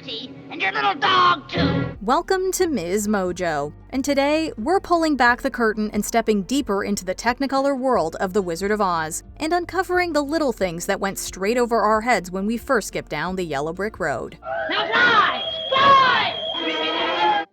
Dorothy, and your little dog, too. Welcome to MsMojo, and today we're pulling back the curtain and stepping deeper into the Technicolor world of The Wizard of Oz, and uncovering the little things that went straight over our heads when we first skipped down the yellow brick road. Now fly! Fly!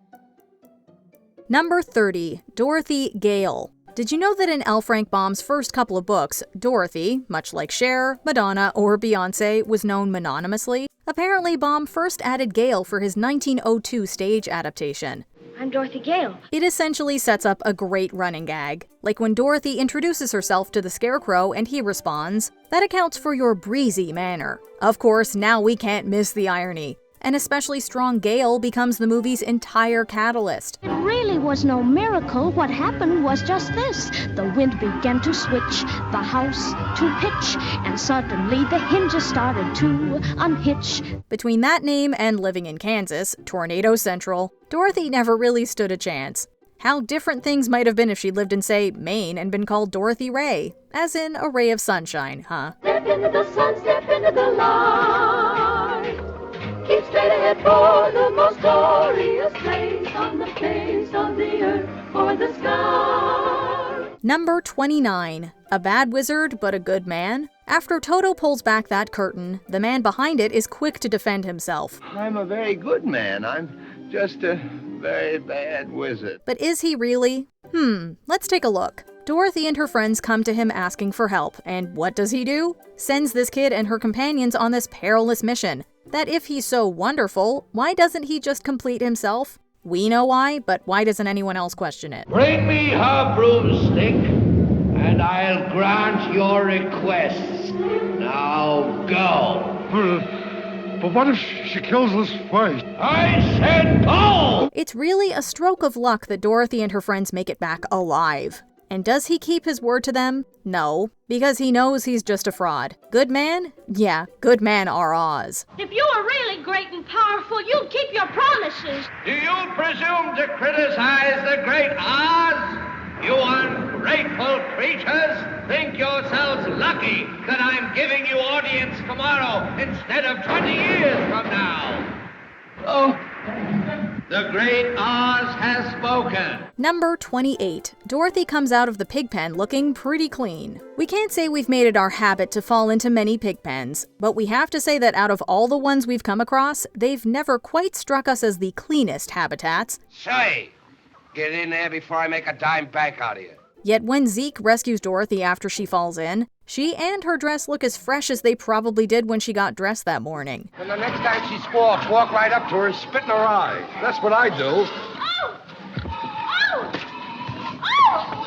Number 30, Dorothy Gail. Did you know that in L. Frank Baum's first couple of books, Dorothy, much like Cher, Madonna, or Beyoncé, was known mononymously? Apparently, Baum first added Gail for his 1902 stage adaptation. I'm Dorothy Gail. It essentially sets up a great running gag. Like when Dorothy introduces herself to the Scarecrow and he responds, "That accounts for your breezy manner." Of course, now we can't miss the irony. An especially strong Gail becomes the movie's entire catalyst. It really was no miracle. What happened was just this. The wind began to switch, the house to pitch, and suddenly the hinges started to unhitch. Between that name and living in Kansas, Tornado Central, Dorothy never really stood a chance. How different things might have been if she'd lived in, say, Maine and been called Dorothy Ray, as in a ray of sunshine, huh? Step into the sun, step into the light. Keep straight ahead for the most glorious place on the face of the earth or the sky. Number 29. A bad wizard, but a good man? After Toto pulls back that curtain, the man behind it is quick to defend himself. I'm a very good man. I'm just a very bad wizard. But is he really? Let's take a look. Dorothy and her friends come to him asking for help, and what does he do? Sends this kid and her companions on this perilous mission. That if he's so wonderful, why doesn't he just complete himself? We know why, but why doesn't anyone else question it? Bring me her broomstick, and I'll grant your requests. Now go. But what if she kills us first? I said go! It's really a stroke of luck that Dorothy and her friends make it back alive. And does he keep his word to them? No, because he knows he's just a fraud. Good man? Yeah, good man are Oz. If you were really great and powerful, you'd keep your promises. Do you presume to criticize the great Oz? You ungrateful creatures! Think yourselves lucky that I'm giving you audience tomorrow instead of 20 years from now. Oh, the great Oz has spoken. Number 28. Dorothy comes out of the pig pen looking pretty clean. We can't say we've made it our habit to fall into many pig pens, but we have to say that out of all the ones we've come across, they've never quite struck us as the cleanest habitats. Say, get in there before I make a dime bank out of you. Yet when Zeke rescues Dorothy after she falls in, she and her dress look as fresh as they probably did when she got dressed that morning. And the next time she squawks, walk right up to her and spit in her eye. That's what I do. Oh! Oh! Oh!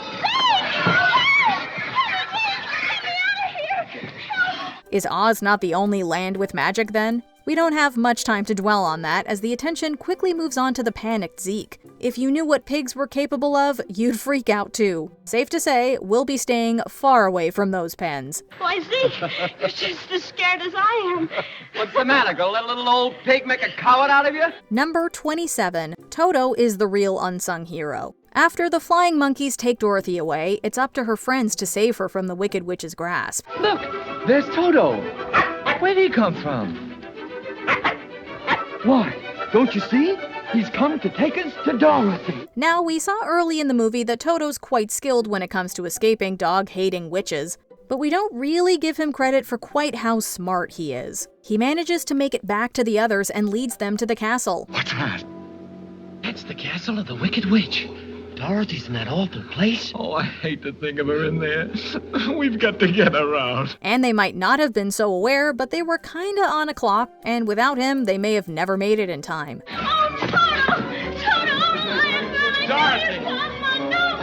Get me out of here! Is Oz not the only land with magic then? We don't have much time to dwell on that, as the attention quickly moves on to the panicked Zeke. If you knew what pigs were capable of, you'd freak out too. Safe to say, we'll be staying far away from those pens. Why, Zeke, you're just as scared as I am. What's the matter? Gonna let a little old pig make a coward out of you? Number 27. Toto is the real unsung hero. After the flying monkeys take Dorothy away, it's up to her friends to save her from the Wicked Witch's grasp. Look, there's Toto. Where'd he come from? Why, don't you see? He's come to take us to Dorothy. Now, we saw early in the movie that Toto's quite skilled when it comes to escaping dog-hating witches, but we don't really give him credit for quite how smart he is. He manages to make it back to the others and leads them to the castle. What's that? That's the castle of the Wicked Witch. Dorothy's in that awful place. Oh, I hate to think of her in there. We've got to get her out. And they might not have been so aware, but they were kinda on a clock, and without him, they may have never made it in time. Oh, Toto! Toto! I'm Dorothy! no!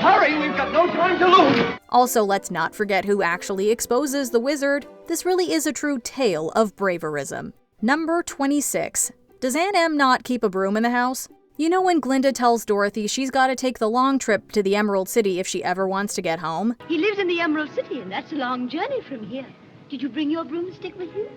Hurry, we've got no time to lose. Also, let's not forget who actually exposes the wizard. This really is a true tale of braverism. Number 26. Does Aunt Em not keep a broom in the house? You know when Glinda tells Dorothy she's got to take the long trip to the Emerald City if she ever wants to get home? He lives in the Emerald City, and that's a long journey from here. Did you bring your broomstick with you?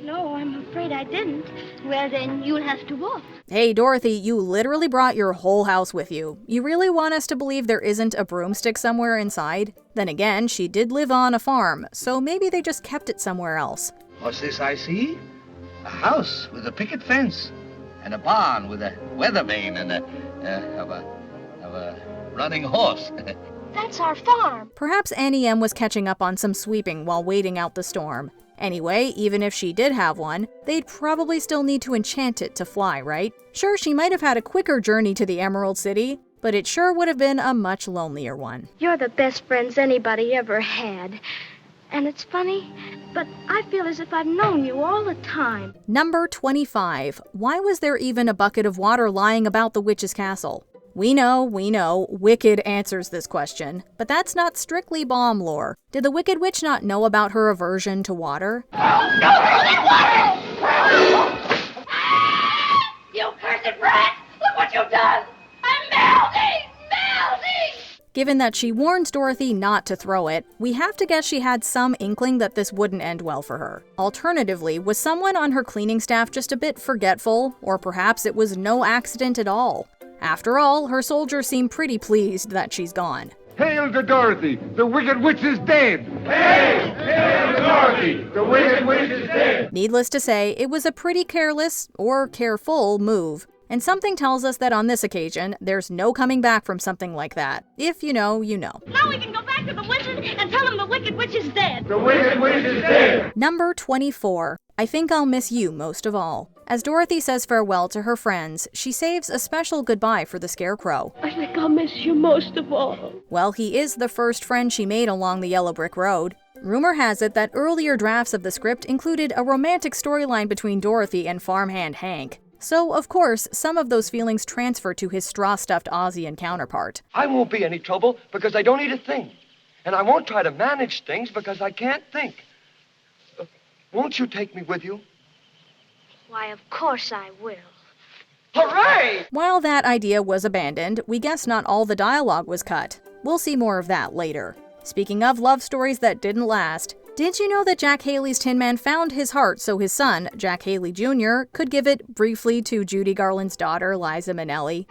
No, I'm afraid I didn't. Well, then you'll have to walk. Hey, Dorothy, you literally brought your whole house with you. You really want us to believe there isn't a broomstick somewhere inside? Then again, she did live on a farm, so maybe they just kept it somewhere else. What's this I see? A house with a picket fence, and a barn with a weather vane and a running horse. That's our farm. Perhaps Annie M was catching up on some sweeping while waiting out the storm. Anyway, even if she did have one, they'd probably still need to enchant it to fly, right? Sure, she might have had a quicker journey to the Emerald City, but it sure would have been a much lonelier one. You're the best friends anybody ever had. And it's funny, but I feel as if I've known you all the time. Number 25. Why was there even a bucket of water lying about the witch's castle? We know, Wicked answers this question, but that's not strictly bomb lore. Did the Wicked Witch not know about her aversion to water? No frozen water! You cursed brat! Look what you've done! I'm melting! Melting! Given that she warns Dorothy not to throw it, we have to guess she had some inkling that this wouldn't end well for her. Alternatively, was someone on her cleaning staff just a bit forgetful, or perhaps it was no accident at all? After all, her soldiers seem pretty pleased that she's gone. Hail to Dorothy! The Wicked Witch is dead! Hail! Hail to Dorothy! The Wicked Witch is dead! Needless to say, it was a pretty careless, or careful, move. And something tells us that on this occasion, there's no coming back from something like that. If you know, you know. Now we can go back to the wizard and tell him the Wicked Witch is dead. The Wicked Witch is dead! Number 24. I think I'll miss you most of all. As Dorothy says farewell to her friends, she saves a special goodbye for the Scarecrow. I think I'll miss you most of all. Well, he is the first friend she made along the yellow brick road. Rumor has it that earlier drafts of the script included a romantic storyline between Dorothy and farmhand Hank. So, of course, some of those feelings transfer to his straw-stuffed Ozian counterpart. I won't be any trouble because I don't eat a thing. And I won't try to manage things because I can't think. Won't you take me with you? Why, of course I will. Hooray! While that idea was abandoned, we guess not all the dialogue was cut. We'll see more of that later. Speaking of love stories that didn't last, did you know that Jack Haley's Tin Man found his heart so his son, Jack Haley Jr., could give it briefly to Judy Garland's daughter, Liza Minnelli?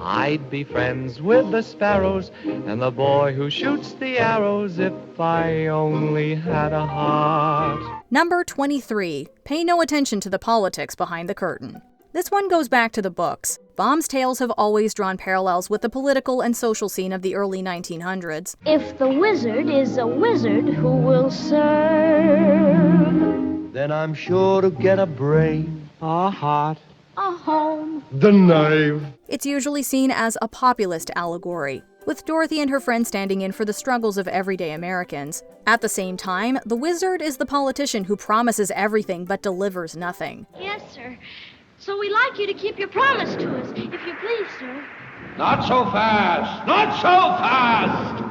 I'd be friends with the sparrows and the boy who shoots the arrows if I only had a heart. Number 23. Pay no attention to the politics behind the curtain. This one goes back to the books. Baum's tales have always drawn parallels with the political and social scene of the early 1900s. If the wizard is a wizard who will serve, then I'm sure to get a brain, a heart, a home, The knife. It's usually seen as a populist allegory, with Dorothy and her friends standing in for the struggles of everyday Americans. At the same time, the wizard is the politician who promises everything but delivers nothing. Yes, sir. So we'd like you to keep your promise to us, if you please, sir. Not so fast! Not so fast!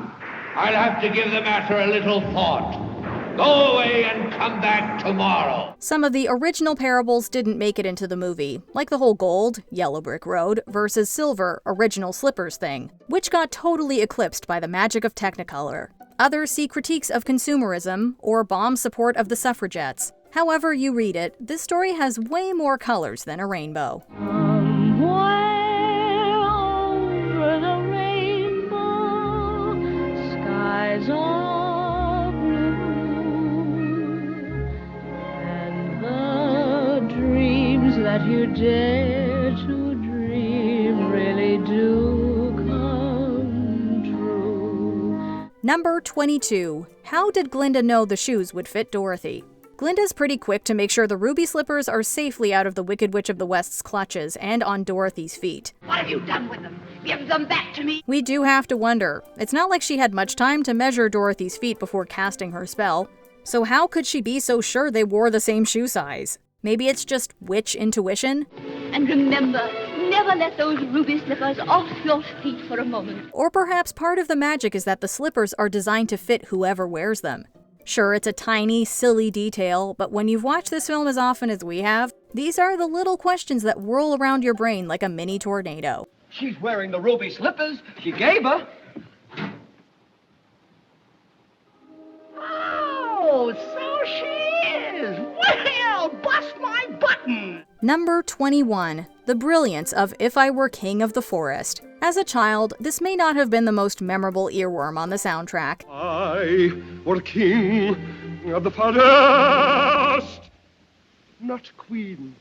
I'll have to give the matter a little thought. Go away and come back tomorrow. Some of the original parables didn't make it into the movie, like the whole gold, yellow brick road, versus silver, original slippers thing, which got totally eclipsed by the magic of Technicolor. Others see critiques of consumerism, or Baum's support of the suffragettes. However you read it, this story has way more colors than a rainbow. somewhere over the rainbow, skies are blue, and the dreams that you dare to dream really do come true. Number 22. How did Glinda know the shoes would fit Dorothy? Glinda's pretty quick to make sure the ruby slippers are safely out of the Wicked Witch of the West's clutches and on Dorothy's feet. What have you done with them? Give them back to me. We do have to wonder. It's not like she had much time to measure Dorothy's feet before casting her spell. So how could she be so sure they wore the same shoe size? Maybe it's just witch intuition? And remember, never let those ruby slippers off your feet for a moment. Or perhaps part of the magic is that the slippers are designed to fit whoever wears them. Sure, it's a tiny, silly detail, but when you've watched this film as often as we have, these are the little questions that whirl around your brain like a mini tornado. She's wearing the ruby slippers she gave her. Oh, so she is. Well, bust my button. Number 21. The brilliance of If I Were King of the Forest. As a child, this may not have been the most memorable earworm on the soundtrack. I were king of the forest. not queen,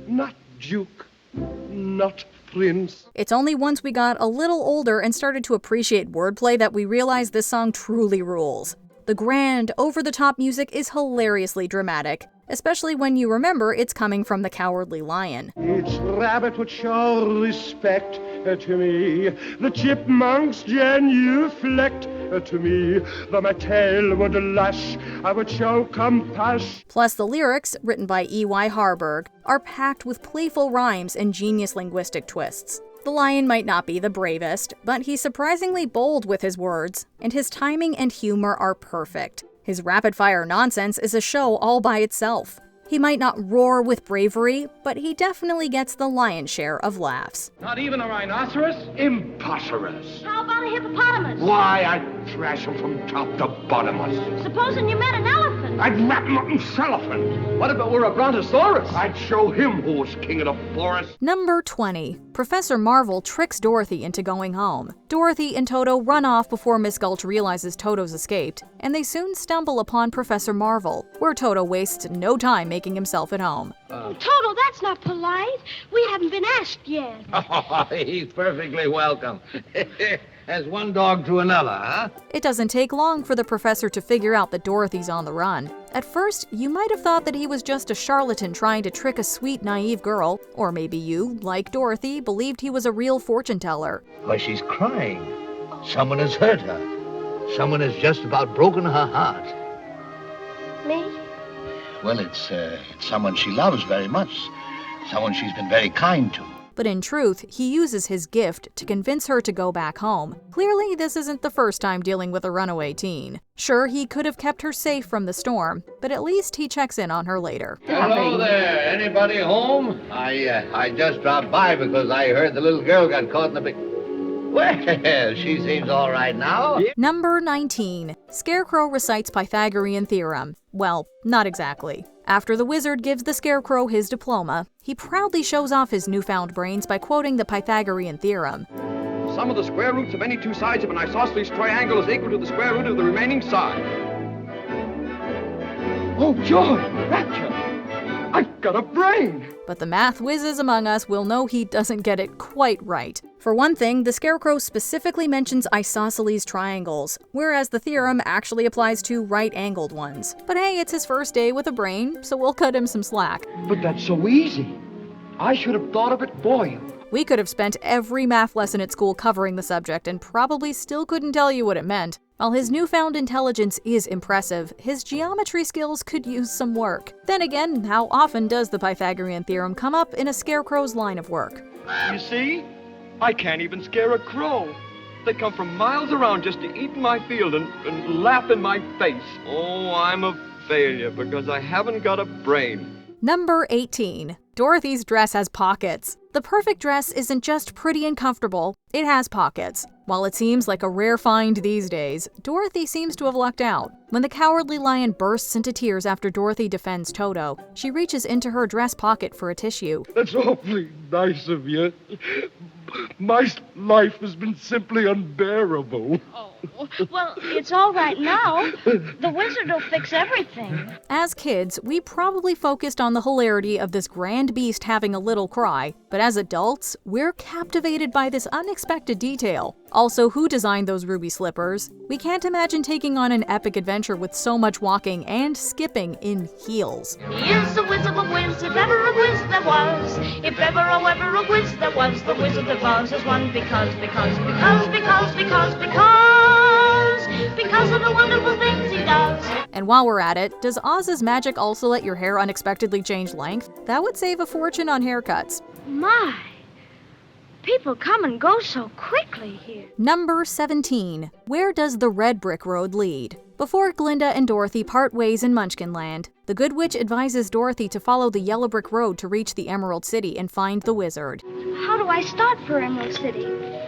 not duke, not prince. It's only once we got a little older and started to appreciate wordplay that we realized this song truly rules. The grand, over-the-top music is hilariously dramatic, especially when you remember it's coming from the Cowardly Lion. Each rabbit would show respect to me, the chipmunks genuflect to me, though my tail would lash, I would show compassion. Plus, the lyrics, written by E.Y. Harburg, are packed with playful rhymes and genius linguistic twists. The lion might not be the bravest, but he's surprisingly bold with his words, and his timing and humor are perfect. His rapid-fire nonsense is a show all by itself. He might not roar with bravery, but he definitely gets the lion's share of laughs. Not even a rhinoceros? Imposterous. How about a hippopotamus? Why, I'd thrash him from top to bottomless. Supposing you met an elephant? I'd wrap him up in cellophane. What if it were a brontosaurus? I'd show him who was king of the forest. Number 20. Professor Marvel tricks Dorothy into going home. Dorothy and Toto run off before Miss Gulch realizes Toto's escaped, and they soon stumble upon Professor Marvel, where Toto wastes no time making himself at home. Toto, that's not polite. We haven't been asked yet. Oh, he's perfectly welcome. As one dog to another, huh? It doesn't take long for the professor to figure out that Dorothy's on the run. At first, you might have thought that he was just a charlatan trying to trick a sweet, naive girl, or maybe you, like Dorothy, believed he was a real fortune teller. Why, she's crying. Someone has hurt her. Someone has just about broken her heart. Me? Well, it's someone she loves very much. Someone she's been very kind to. But in truth, he uses his gift to convince her to go back home. Clearly, this isn't the first time dealing with a runaway teen. Sure, he could have kept her safe from the storm, but at least he checks in on her later. Hello there. Anybody home? I just dropped by because I heard the little girl got caught in the big... Well, she seems all right now. Number 19. Scarecrow recites Pythagorean theorem. Well, not exactly. After the wizard gives the Scarecrow his diploma, he proudly shows off his newfound brains by quoting the Pythagorean theorem. Sum of the square roots of any two sides of an isosceles triangle is equal to the square root of the remaining side. Oh, joy! Rapture! I've got a brain! But the math whizzes among us will know he doesn't get it quite right. For one thing, the Scarecrow specifically mentions isosceles triangles, whereas the theorem actually applies to right-angled ones. But hey, it's his first day with a brain, so we'll cut him some slack. But that's so easy. I should have thought of it for you. We could have spent every math lesson at school covering the subject and probably still couldn't tell you what it meant. While his newfound intelligence is impressive, his geometry skills could use some work. Then again, how often does the Pythagorean theorem come up in a Scarecrow's line of work? You see? I can't even scare a crow. They come from miles around just to eat in my field and laugh in my face. Oh, I'm a failure because I haven't got a brain. Number 18. Dorothy's dress has pockets. The perfect dress isn't just pretty and comfortable, it has pockets. While it seems like a rare find these days, Dorothy seems to have lucked out. When the Cowardly Lion bursts into tears after Dorothy defends Toto, she reaches into her dress pocket for a tissue. That's awfully nice of you. My life has been simply unbearable. Oh, well, it's all right now. The wizard will fix everything. As kids, we probably focused on the hilarity of this grand beast having a little cry, but as adults, we're captivated by this unexpected detail. Also, who designed those ruby slippers? We can't imagine taking on an epic adventure with so much walking and skipping in heels. He is the wizard of whiz, if ever a whiz there was. If ever a whiz there was, the wizard of Oz is one because of the wonderful things he does. And while we're at it, does Oz's magic also let your hair unexpectedly change length? That would save a fortune on haircuts. My, people come and go so quickly here. Number 17. Where does the red brick road lead? Before Glinda and Dorothy part ways in Munchkinland, the Good Witch advises Dorothy to follow the yellow brick road to reach the Emerald City and find the wizard. How do I start for Emerald City?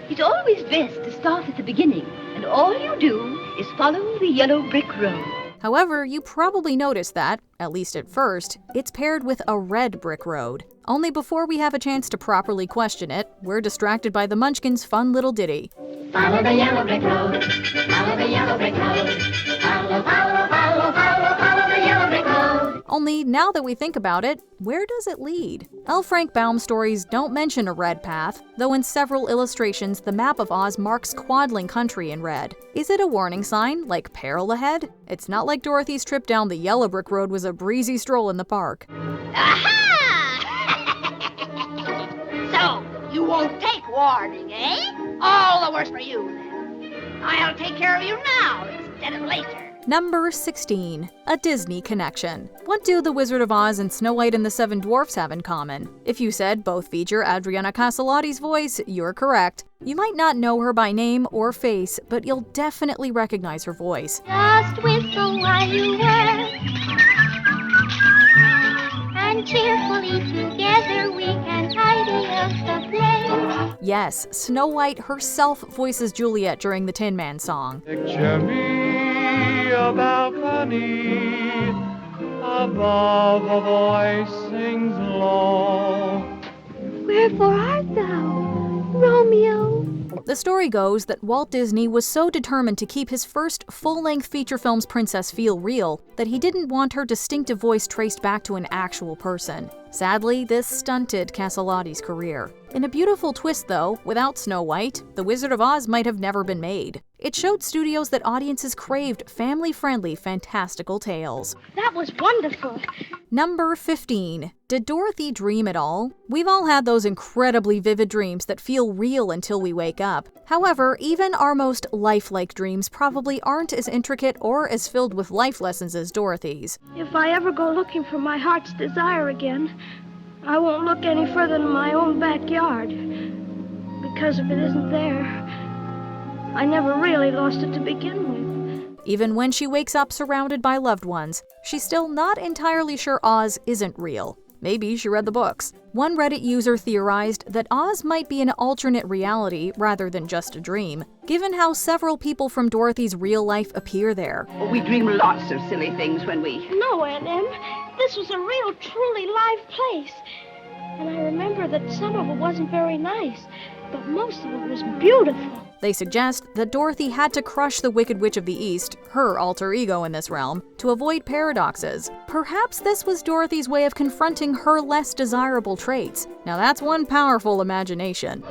It's always best to start at the beginning, and all you do is follow the yellow brick road. However, you probably noticed that, at least at first, it's paired with a red brick road. Only before we have a chance to properly question it, we're distracted by the Munchkins' fun little ditty. Follow the yellow brick road, follow the yellow brick road, follow the yellow brick road. Only now that we think about it, where does it lead? L. Frank Baum stories don't mention a red path, though in several illustrations the map of Oz marks Quadling Country in red. Is it a warning sign, like peril ahead? It's not like Dorothy's trip down the yellow brick road was a breezy stroll in the park. Aha! So, you won't take warning, eh? All the worse for you, then. I'll take care of you now instead of later. Number 16. A Disney connection. What do The Wizard of Oz and Snow White and the Seven Dwarfs have in common? If you said both feature Adriana Casalotti's voice, you're correct. You might not know her by name or face, but you'll definitely recognize her voice. Just whistle while you work, and cheerfully together we can tidy up the place. Yes, Snow White herself voices Juliet during the Tin Man song. Picture me a balcony, above a voice sings low. Wherefore art thou, Romeo? The story goes that Walt Disney was so determined to keep his first full-length feature film's princess feel real that he didn't want her distinctive voice traced back to an actual person. Sadly, this stunted Casalotti's career. In a beautiful twist, though, without Snow White, The Wizard of Oz might have never been made. It showed studios that audiences craved family-friendly, fantastical tales. That was wonderful. Number 15. Did Dorothy dream at all? We've all had those incredibly vivid dreams that feel real until we wake up. However, even our most lifelike dreams probably aren't as intricate or as filled with life lessons as Dorothy's. If I ever go looking for my heart's desire again, I won't look any further than my own backyard. Because if it isn't there, I never really lost it to begin with. Even when she wakes up surrounded by loved ones, she's still not entirely sure Oz isn't real. Maybe she read the books. One Reddit user theorized that Oz might be an alternate reality rather than just a dream, given how several people from Dorothy's real life appear there. We dream lots of silly things when we... No, Aunt Em. This was a real, truly live place. And I remember that some of it wasn't very nice, but most of it was beautiful. They suggest that Dorothy had to crush the Wicked Witch of the East, her alter ego in this realm, to avoid paradoxes. Perhaps this was Dorothy's way of confronting her less desirable traits. Now that's one powerful imagination.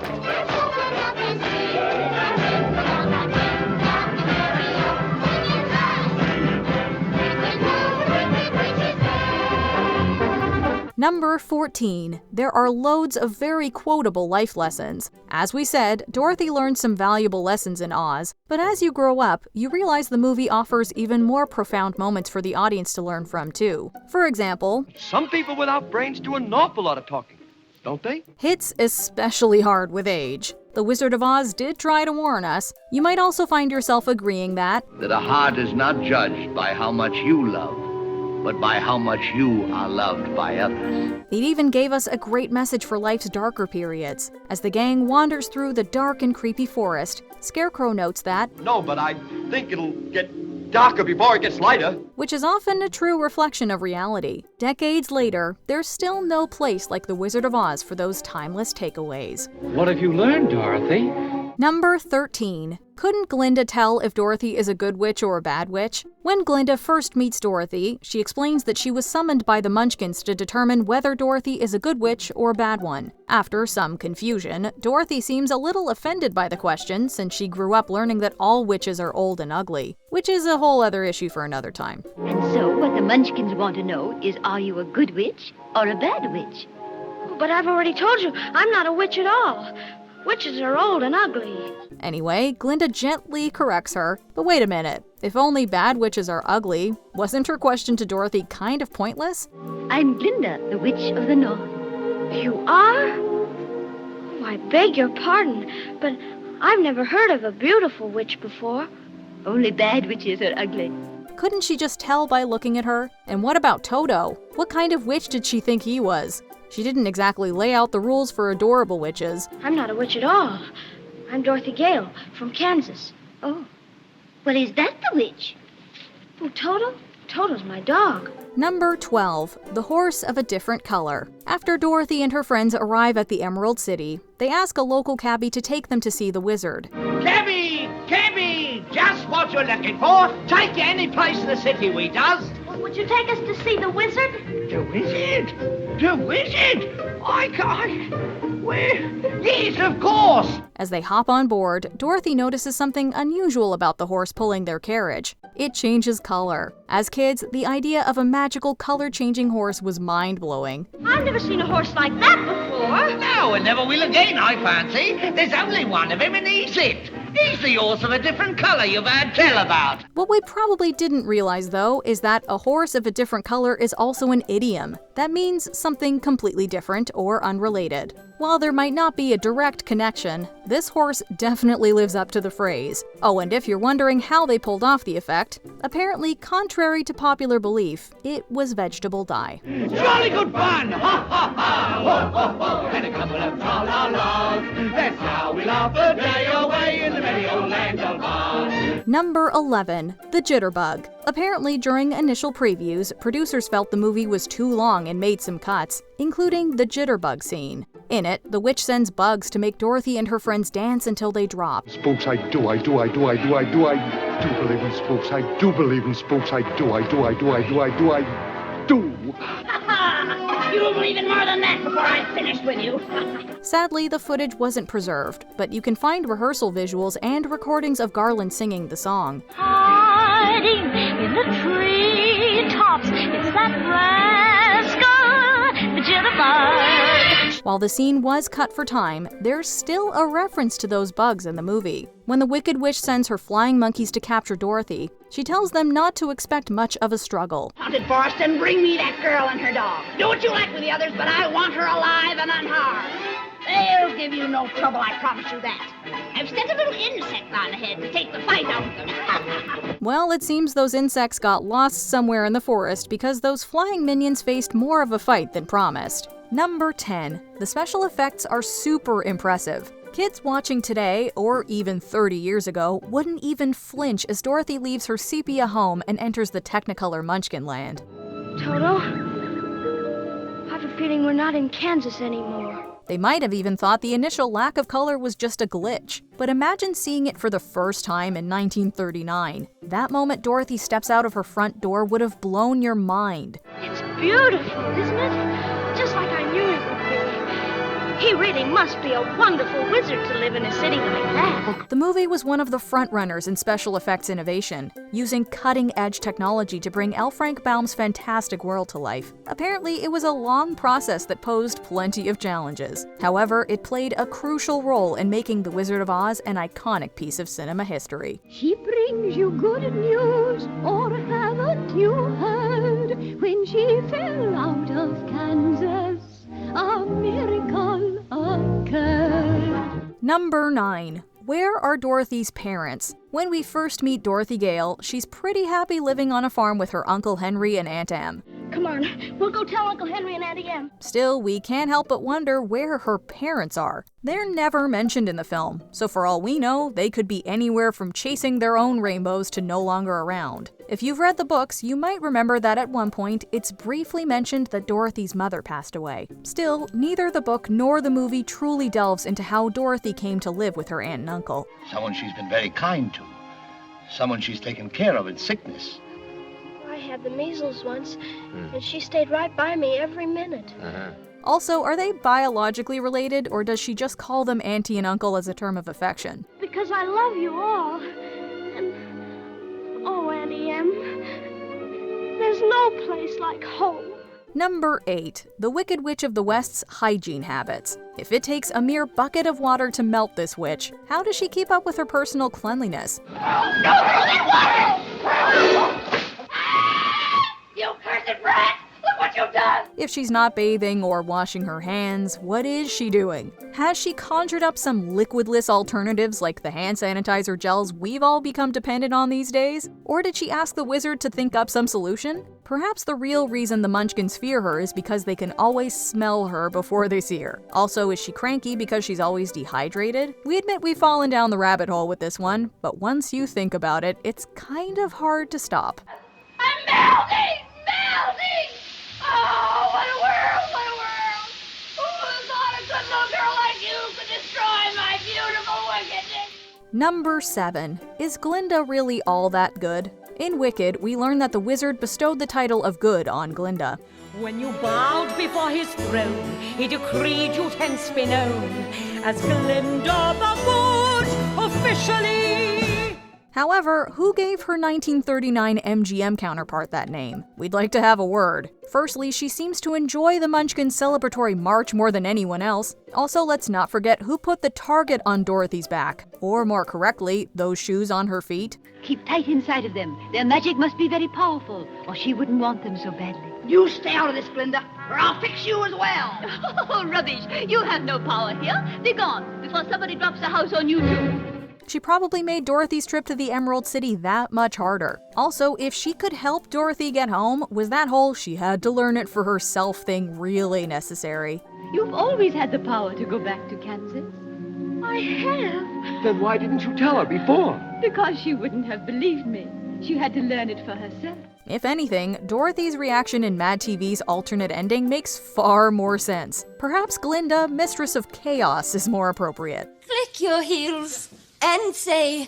Number 14. There are loads of very quotable life lessons. As we said, Dorothy learned some valuable lessons in Oz, but as you grow up, you realize the movie offers even more profound moments for the audience to learn from too. For example, some people without brains do an awful lot of talking, don't they? Hits especially hard with age. The Wizard of Oz did try to warn us. You might also find yourself agreeing that a heart is not judged by how much you love, but by how much you are loved by others. It even gave us a great message for life's darker periods. As the gang wanders through the dark and creepy forest, Scarecrow notes that, "No, but I think it'll get darker before it gets lighter." Which is often a true reflection of reality. Decades later, there's still no place like The Wizard of Oz for those timeless takeaways. What have you learned, Dorothy? Number 13. Couldn't Glinda tell if Dorothy is a good witch or a bad witch? When Glinda first meets Dorothy, she explains that she was summoned by the Munchkins to determine whether Dorothy is a good witch or a bad one. After some confusion, Dorothy seems a little offended by the question since she grew up learning that all witches are old and ugly, which is a whole other issue for another time. And so what the Munchkins want to know is, are you a good witch or a bad witch? But I've already told you, I'm not a witch at all. Witches are old and ugly. Anyway, Glinda gently corrects her. But wait a minute, if only bad witches are ugly, wasn't her question to Dorothy kind of pointless? I'm Glinda, the Witch of the North. You are? Oh, I beg your pardon, but I've never heard of a beautiful witch before. Only bad witches are ugly. Couldn't she just tell by looking at her? And what about Toto? What kind of witch did she think he was? She didn't exactly lay out the rules for adorable witches. I'm not a witch at all. I'm Dorothy Gail from Kansas. Oh, well, is that the witch? Oh, Toto? Toto's my dog. Number 12. The Horse of a Different Color. After Dorothy and her friends arrive at the Emerald City, they ask a local cabbie to take them to see the wizard. Cabbie! Cabbie! Just what you're looking for. Take you any place in the city, we does. Would Won't you take us to see the wizard? The wizard? The wizard? I can't. Where? Yes, of course. As they hop on board, Dorothy notices something unusual about the horse pulling their carriage. It changes color. As kids, the idea of a magical color-changing horse was mind-blowing. I've never seen a horse like that before. No, and never will again, I fancy. There's only one of him, and he's it. He's the horse of a different color you've heard tell about. What we probably didn't realize, though, is that a horse of a different color is also an idiom. That means something completely different or unrelated. While there might not be a direct connection, this horse definitely lives up to the phrase. Oh, and if you're wondering how they pulled off the effect, apparently, contrary to popular belief, it was vegetable dye. Jolly good fun! Ha ha ha! Ho ho ho! And a couple of tra-la-las. That's how we laugh a day away in the merry old land of Oz. Number 11. The Jitterbug. Apparently, during initial previews, producers felt the movie was too long and made some cuts, including the Jitterbug scene. In it, the witch sends bugs to make Dorothy and her friends dance until they drop. Spooks, I do believe in spooks. I do believe in spooks. I do. You'll believe in more than that before I finish with you. Sadly, the footage wasn't preserved, but you can find rehearsal visuals and recordings of Garland singing the song. Hiding in the treetops, it's that rascal, the Jitterbug. While the scene was cut for time, there's still a reference to those bugs in the movie. When the Wicked Witch sends her flying monkeys to capture Dorothy, she tells them not to expect much of a struggle. Haunted forest, and bring me that girl and her dog. Do what you like with the others, but I want her alive and unharmed. They'll give you no trouble, I promise you that. I've sent a little insect on ahead to take the fight out of them. Well, it seems those insects got lost somewhere in the forest because those flying minions faced more of a fight than promised. Number 10. The special effects are super impressive. Kids watching today, or even 30 years ago, wouldn't even flinch as Dorothy leaves her sepia home and enters the Technicolor Munchkin land. Toto, I have a feeling we're not in Kansas anymore. They might have even thought the initial lack of color was just a glitch. But imagine seeing it for the first time in 1939. That moment Dorothy steps out of her front door would have blown your mind. It's beautiful, isn't it? Just like I knew it would be. He really must be a wonderful wizard to live in a city like that. The movie was one of the frontrunners in special effects innovation, using cutting-edge technology to bring L. Frank Baum's fantastic world to life. Apparently, it was a long process that posed plenty of challenges. However, it played a crucial role in making The Wizard of Oz an iconic piece of cinema history. She brings you good news, or haven't you heard? When she fell out of Kansas, a miracle occurred. Number 9. Where are Dorothy's parents? When we first meet Dorothy Gail, she's pretty happy living on a farm with her Uncle Henry and Aunt Em. Come on, we'll go tell Uncle Henry and Auntie Em. Still, we can't help but wonder where her parents are. They're never mentioned in the film, so for all we know, they could be anywhere from chasing their own rainbows to no longer around. If you've read the books, you might remember that at one point, it's briefly mentioned that Dorothy's mother passed away. Still, neither the book nor the movie truly delves into how Dorothy came to live with her aunt and uncle. Someone she's been very kind to. Someone she's taken care of in sickness. I had the measles once, and she stayed right by me every minute. Also, are they biologically related, or does she just call them auntie and uncle as a term of affection? Because I love you all. And, oh, Auntie Em, there's no place like home. Number 8. The Wicked Witch of the West's hygiene habits. If it takes a mere bucket of water to melt this witch, how does she keep up with her personal cleanliness? You cursed brat! Look what you've done! If she's not bathing or washing her hands, what is she doing? Has she conjured up some liquidless alternatives like the hand sanitizer gels we've all become dependent on these days? Or did she ask the wizard to think up some solution? Perhaps the real reason the Munchkins fear her is because they can always smell her before they see her. Also, is she cranky because she's always dehydrated? We admit we've fallen down the rabbit hole with this one, but once you think about it, it's kind of hard to stop. I'm melting! Melting! Oh, what a world! What a world! Who thought a good little girl like you could destroy my beautiful wickedness? Number 7. Is Glinda really all that good? In Wicked, we learn that the wizard bestowed the title of good on Glinda. When you bowed before his throne, he decreed you'd hence be known as Glinda the Good, officially. However, who gave her 1939 MGM counterpart that name? We'd like to have a word. Firstly, she seems to enjoy the Munchkins' celebratory march more than anyone else. Also, let's not forget who put the target on Dorothy's back. Or more correctly, those shoes on her feet. Keep tight inside of them. Their magic must be very powerful, or she wouldn't want them so badly. You stay out of this, Glinda, or I'll fix you as well. Oh, rubbish. You have no power here. Be gone before somebody drops a house on you, too. She probably made Dorothy's trip to the Emerald City that much harder. Also, if she could help Dorothy get home, was that whole she had to learn it for herself thing really necessary? You've always had the power to go back to Kansas. I have. Then why didn't you tell her before? Because she wouldn't have believed me. She had to learn it for herself. If anything, Dorothy's reaction in Mad TV's alternate ending makes far more sense. Perhaps Glinda, Mistress of Chaos, is more appropriate. Click your heels and say,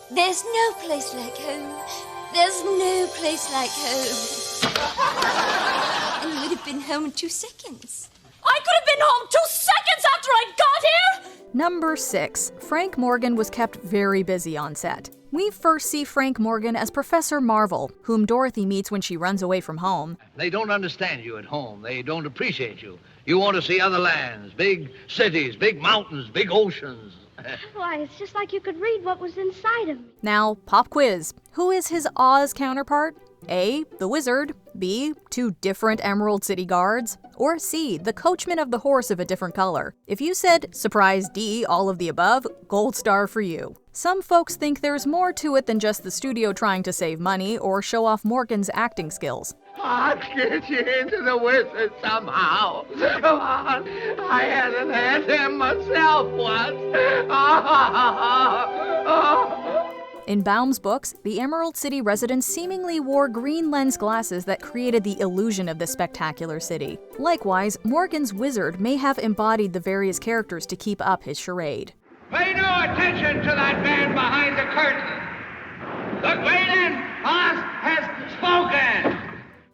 there's no place like home. There's no place like home. And you would have been home in 2 seconds. I could have been home 2 seconds after I got here! Number 6. Frank Morgan was kept very busy on set. We first see Frank Morgan as Professor Marvel, whom Dorothy meets when she runs away from home. They don't understand you at home. They don't appreciate you. You want to see other lands, big cities, big mountains, big oceans. Why, it's just like you could read what was inside of me. Now, pop quiz. Who is his Oz counterpart? A. The Wizard. B. 2 different Emerald City guards. Or C. The coachman of the horse of a different color. If you said, surprise D, all of the above, gold star for you. Some folks think there's more to it than just the studio trying to save money or show off Morgan's acting skills. I'll get you into the wizard somehow. Come on. I hadn't had him myself once. In Baum's books, the Emerald City residents seemingly wore green lens glasses that created the illusion of the spectacular city. Likewise, Morgan's wizard may have embodied the various characters to keep up his charade. Pay no attention to that man behind the curtain. The great Oz has spoken.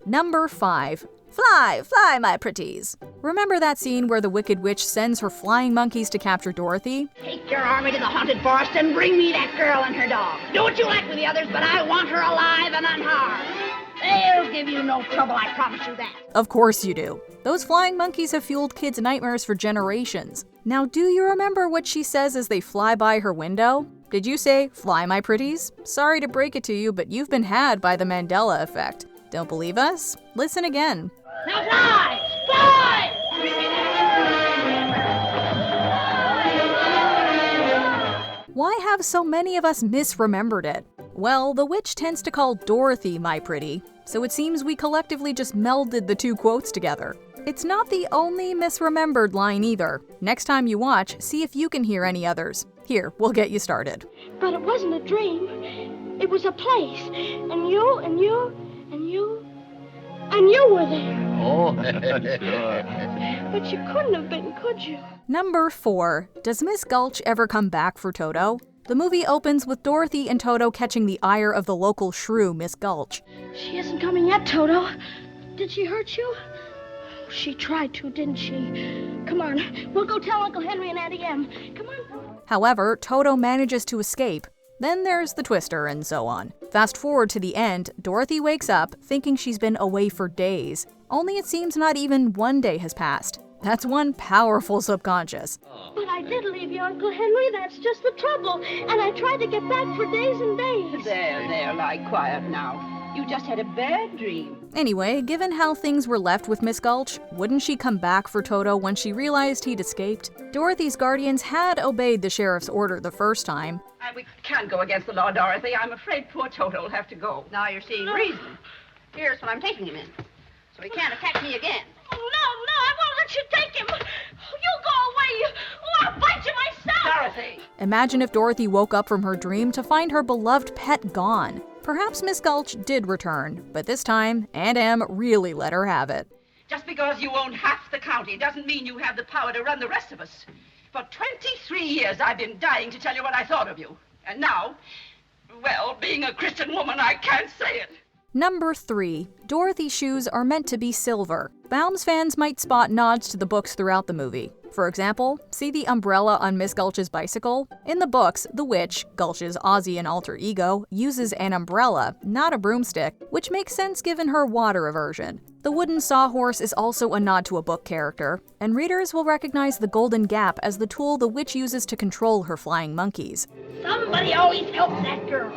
Number 5. Fly, fly, my pretties. Remember that scene where the Wicked Witch sends her flying monkeys to capture Dorothy? Take your army to the haunted forest and bring me that girl and her dog. Do what you like with the others, but I want her alive and unharmed. They'll give you no trouble, I promise you that. Of course you do. Those flying monkeys have fueled kids' nightmares for generations. Now, do you remember what she says as they fly by her window? Did you say, fly, my pretties? Sorry to break it to you, but you've been had by the Mandela effect. Don't believe us? Listen again. Now fly! Fly! Why have so many of us misremembered it? Well, the witch tends to call Dorothy my pretty, so it seems we collectively just melded the 2 quotes together. It's not the only misremembered line either. Next time you watch, see if you can hear any others. Here, we'll get you started. But it wasn't a dream. It was a place. And you, and you, and you, and you were there. Oh, But you couldn't have been, could you? Number 4. Does Miss Gulch ever come back for Toto? The movie opens with Dorothy and Toto catching the ire of the local shrew, Miss Gulch. She isn't coming yet, Toto. Did she hurt you? She tried to, didn't she? Come on, we'll go tell Uncle Henry and Auntie Em. Come on. However, Toto manages to escape. Then there's the twister and so on. Fast forward to the end, Dorothy wakes up thinking she's been away for days. Only it seems not even 1 day has passed. That's one powerful subconscious. But I did leave you, Uncle Henry. That's just the trouble. And I tried to get back for days and days. There, lie quiet now. You just had a bad dream. Anyway, given how things were left with Miss Gulch, wouldn't she come back for Toto when she realized he'd escaped? Dorothy's guardians had obeyed the sheriff's order the first time. We can't go against the law, Dorothy. I'm afraid poor Toto will have to go. Now you're seeing reason. Here's what I'm taking him in. So he can't attack me again. Oh, no, I won't let you take him. You go away. Oh, I'll bite you myself. Dorothy. Imagine if Dorothy woke up from her dream to find her beloved pet gone. Perhaps Miss Gulch did return, but this time, Aunt Em really let her have it. Just because you own half the county doesn't mean you have the power to run the rest of us. For 23 years, I've been dying to tell you what I thought of you. And now Well, being a Christian woman, I can't say it. Number 3. Dorothy's shoes are meant to be silver. Baum's fans might spot nods to the books throughout the movie. For example, see the umbrella on Miss Gulch's bicycle? In the books, the witch, Gulch's Aussie and alter ego, uses an umbrella, not a broomstick, which makes sense given her water aversion. The wooden sawhorse is also a nod to a book character, and readers will recognize the golden gap as the tool the witch uses to control her flying monkeys. Somebody always helps that girl.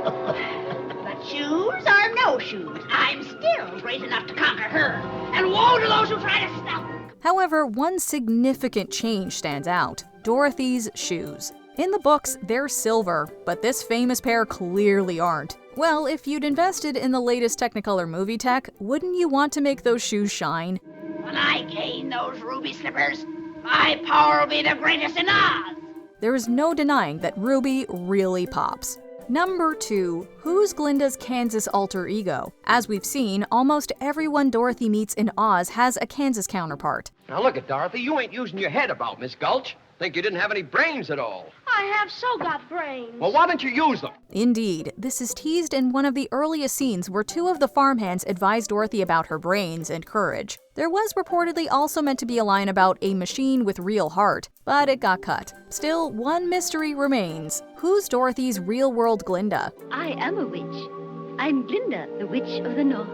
But shoes are no shoes. I'm still great enough to conquer her. And woe to those who try to stop her. However, one significant change stands out: Dorothy's shoes. In the books, they're silver, but this famous pair clearly aren't. Well, if you'd invested in the latest Technicolor movie tech, wouldn't you want to make those shoes shine? When I gain those ruby slippers, my power will be the greatest in Oz. There is no denying that Ruby really pops. Number 2. Who's Glinda's Kansas alter ego? As we've seen, almost everyone Dorothy meets in Oz has a Kansas counterpart. Now look at Dorothy, you ain't using your head about, Miss Gulch. Think you didn't have any brains at all. I have so got brains. Well, why don't you use them? Indeed, this is teased in one of the earliest scenes where 2 of the farmhands advise Dorothy about her brains and courage. There was reportedly also meant to be a line about a machine with real heart, but it got cut. Still, one mystery remains. Who's Dorothy's real-world Glinda? I am a witch. I'm Glinda, the Witch of the North.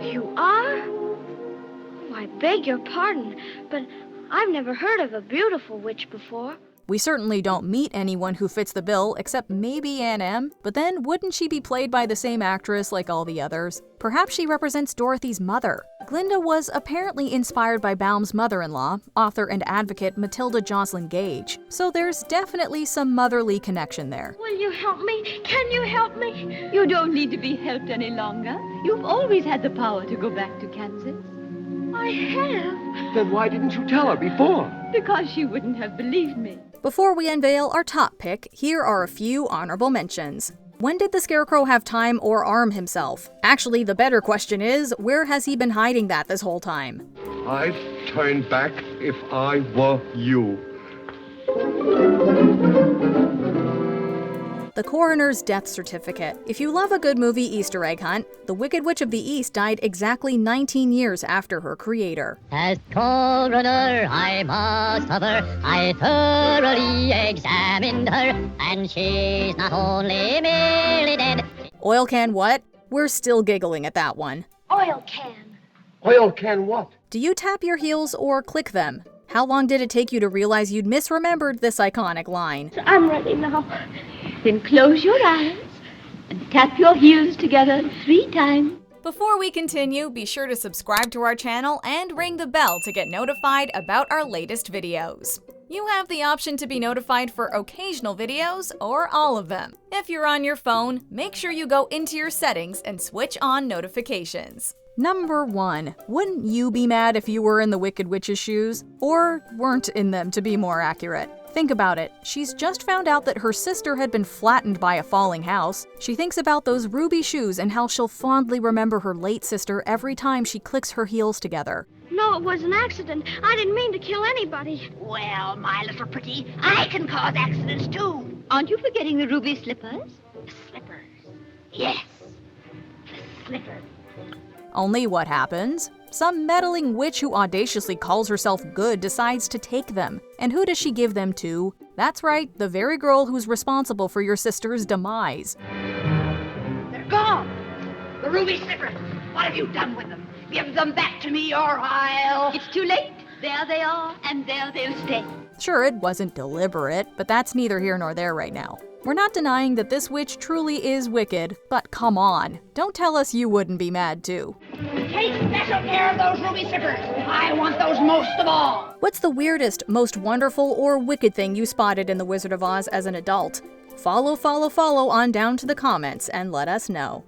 You are? Oh, I beg your pardon, but I've never heard of a beautiful witch before. We certainly don't meet anyone who fits the bill except maybe Aunt Em, but then wouldn't she be played by the same actress like all the others? Perhaps she represents Dorothy's mother. Glinda was apparently inspired by Baum's mother-in-law, author and advocate Matilda Jocelyn Gage, so there's definitely some motherly connection there. Will you help me? Can you help me? You don't need to be helped any longer. You've always had the power to go back to Kansas. I have. Then why didn't you tell her before? Because she wouldn't have believed me. Before we unveil our top pick, here are a few honorable mentions. When did the Scarecrow have time or arm himself? Actually, the better question is, where has he been hiding that this whole time? I'd turn back if I were you. The Coroner's Death Certificate. If you love a good movie Easter egg hunt, the Wicked Witch of the East died exactly 19 years after her creator. As coroner, I must cover. I thoroughly examined her, and she's not only merely dead. Oil can what? We're still giggling at that one. Oil can. Oil can what? Do you tap your heels or click them? How long did it take you to realize you'd misremembered this iconic line? I'm ready now. Then close your eyes and tap your heels together 3 times. Before we continue, be sure to subscribe to our channel and ring the bell to get notified about our latest videos. You have the option to be notified for occasional videos or all of them. If you're on your phone, make sure you go into your settings and switch on notifications. Number 1. Wouldn't you be mad if you were in the Wicked Witch's shoes? Or weren't in them, to be more accurate. Think about it. She's just found out that her sister had been flattened by a falling house. She thinks about those ruby shoes and how she'll fondly remember her late sister every time she clicks her heels together. No, it was an accident. I didn't mean to kill anybody. Well, my little pretty, I can cause accidents too. Aren't you forgetting the ruby slippers? The slippers. Yes, the slippers. Only what happens? Some meddling witch who audaciously calls herself good decides to take them. And who does she give them to? That's right, the very girl who's responsible for your sister's demise. They're gone. The ruby slippers. What have you done with them? Give them back to me or I'll... It's too late. There they are, and there they'll stay. Sure, it wasn't deliberate, but that's neither here nor there right now. We're not denying that this witch truly is wicked, but come on, don't tell us you wouldn't be mad too. Take special care of those ruby slippers. I want those most of all. What's the weirdest, most wonderful, or wicked thing you spotted in The Wizard of Oz as an adult? Follow on down to the comments and let us know.